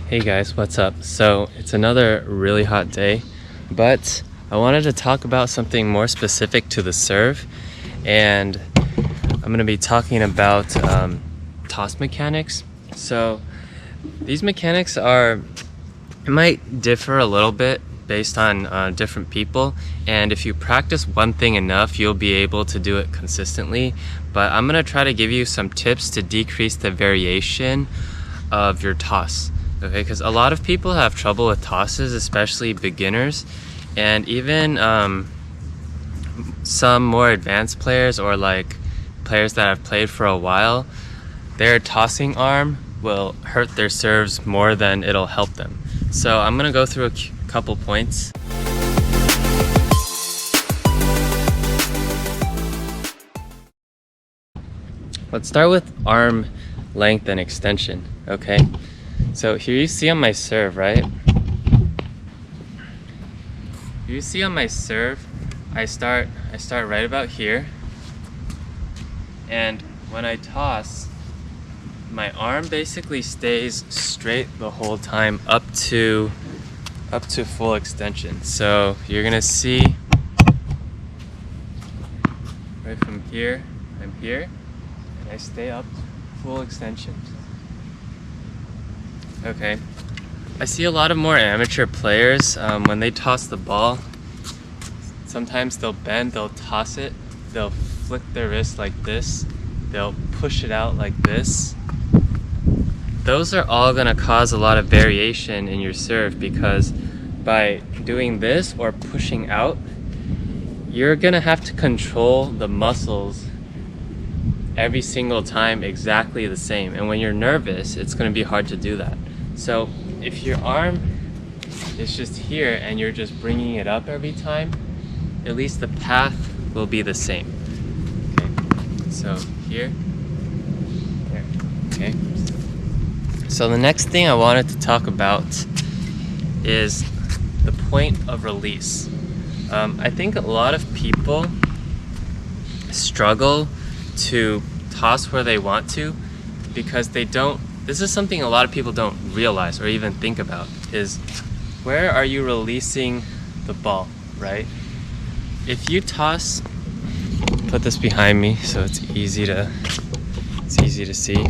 Hey guys, what's up? So it's another really hot day, but I wanted to talk about something more specific to the serve, and I'm going to be talking about toss mechanics. So these mechanics it might differ a little bit based on different people, and if you practice one thing enough, you'll be able to do it consistently. But I'm going to try to give you some tips to decrease the variation of your toss. Okay, because a lot of people have trouble with tosses, especially beginners, and even some more advanced players or like players that have played for a while, their tossing arm will hurt their serves more than it'll help them. So I'm gonna go through a couple points. Let's start with arm length and extension, okay? So here you see on my serve, right? You see on my serve, I start right about here. And when I toss, my arm basically stays straight the whole time up to full extension. So you're gonna see right from here, I'm here, and I stay up full extension. Okay, I see a lot of more amateur players when they toss the ball, sometimes they'll bend, they'll toss it, they'll flick their wrist like this, they'll push it out like this. Those are all gonna cause a lot of variation in your serve, because by doing this or pushing out, you're gonna have to control the muscles every single time exactly the same, and when you're nervous, it's gonna be hard to do that. So if your arm is just here and you're just bringing it up every time, at least the path will be the same. Okay, so here, okay. So the next thing I wanted to talk about is the point of release. I think a lot of people struggle to toss where they want to because this is something a lot of people don't realize or even think about, is where are you releasing the ball, right? If you toss, put this behind me so it's easy to see.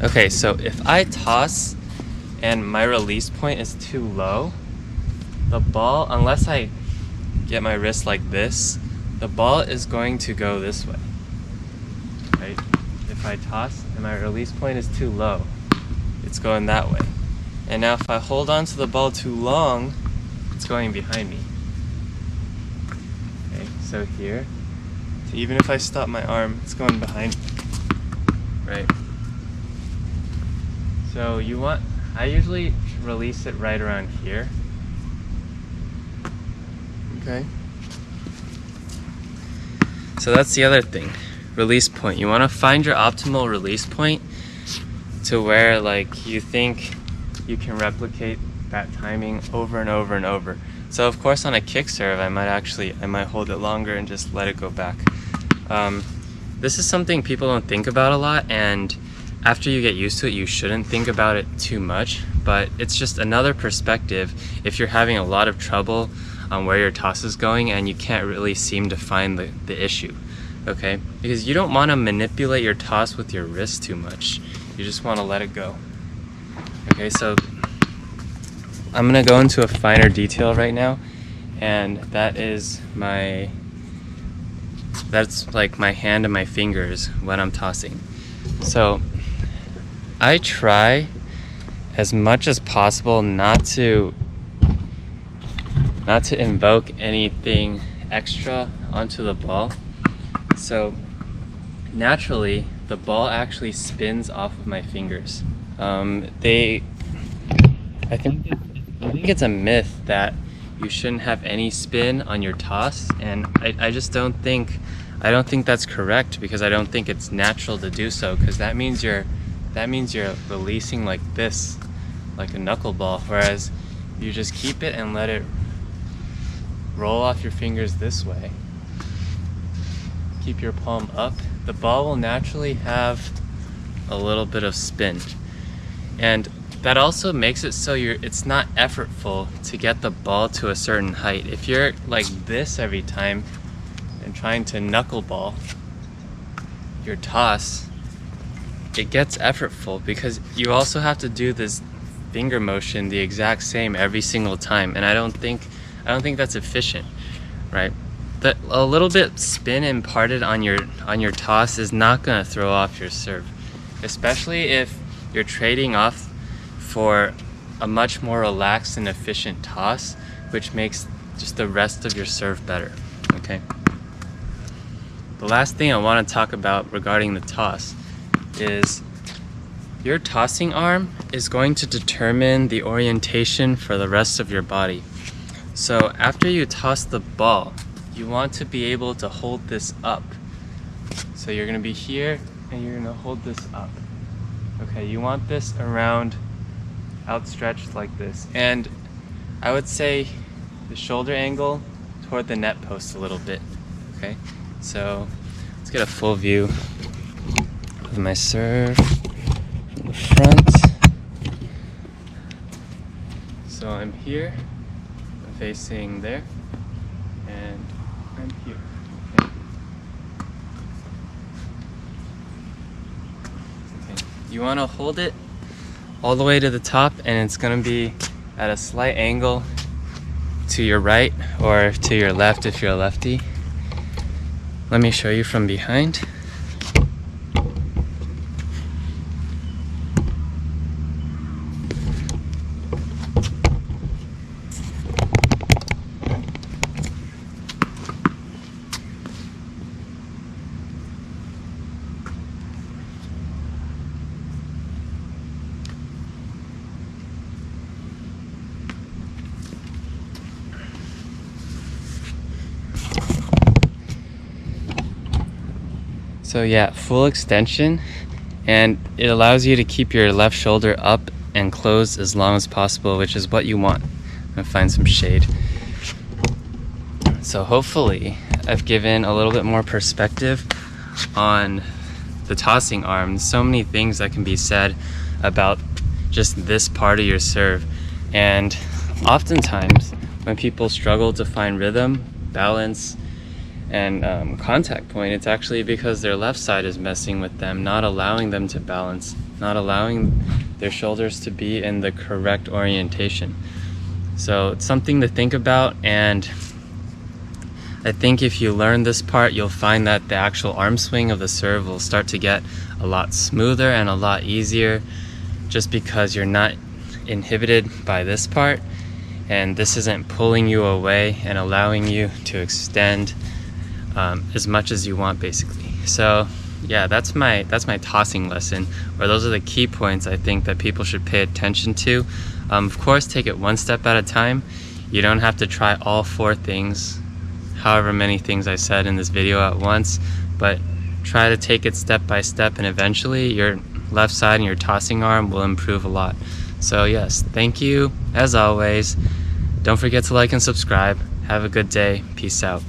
Okay, so if I toss and my release point is too low, the ball, unless I get my wrist like this, the ball is going to go this way, right? If I toss and my release point is too low, it's going that way. And now if I hold on to the ball too long, it's going behind me. Okay, so here, so even if I stop my arm, it's going behind me, right? So I usually release it right around here. Okay. So that's the other thing, release point. You want to find your optimal release point to where like you think you can replicate that timing over and over and over. So of course on a kick serve, I might hold it longer and just let it go back. This is something people don't think about a lot, and after you get used to it, you shouldn't think about it too much, but it's just another perspective if you're having a lot of trouble on where your toss is going and you can't really seem to find the issue, okay? Because you don't want to manipulate your toss with your wrist too much. You just want to let it go. Okay, so I'm gonna go into a finer detail right now, and that's like my hand and my fingers when I'm tossing. So I try as much as possible not to invoke anything extra onto the ball. So naturally, the ball actually spins off of my fingers. I think it's a myth that you shouldn't have any spin on your toss, and I don't think that's correct, because I don't think it's natural to do so, because that means you're releasing like this, like a knuckleball, whereas you just keep it and let it roll off your fingers this way. Keep your palm up the ball will naturally have a little bit of spin. And that also makes it so it's not effortful to get the ball to a certain height. If you're like this every time and trying to knuckleball your toss, it gets effortful because you also have to do this finger motion the exact same every single time, and I don't think that's efficient, right? A little bit spin imparted on your toss is not going to throw off your serve, especially if you're trading off for a much more relaxed and efficient toss, which makes just the rest of your serve better. Okay. The last thing I want to talk about regarding the toss is your tossing arm is going to determine the orientation for the rest of your body. So after you toss the ball, you want to be able to hold this up. So you're going to be here and you're going to hold this up. Okay, you want this around, outstretched like this. And I would say the shoulder angle toward the net post a little bit. Okay, so let's get a full view of my serve from the front. So I'm here, I'm facing there, and I'm here. Okay. You want to hold it all the way to the top, and it's going to be at a slight angle to your right or to your left if you're a lefty. Let me show you from behind. So yeah, full extension, and it allows you to keep your left shoulder up and closed as long as possible, which is what you want. I'm gonna find some shade. So hopefully I've given a little bit more perspective on the tossing arm. There's so many things that can be said about just this part of your serve, and oftentimes when people struggle to find rhythm, balance, and contact point, it's actually because their left side is messing with them, not allowing them to balance, not allowing their shoulders to be in the correct orientation. So it's something to think about, and I think if you learn this part, you'll find that the actual arm swing of the serve will start to get a lot smoother and a lot easier, just because you're not inhibited by this part, and this isn't pulling you away and allowing you to extend as much as you want, basically. So yeah, that's my tossing lesson, or those are the key points I think that people should pay attention to. Of course, take it one step at a time. You don't have to try all 4 things, however many things I said in this video at once, but try to take it step by step, and eventually your left side and your tossing arm will improve a lot. So yes, thank you as always. Don't forget to like and subscribe. Have a good day. Peace out.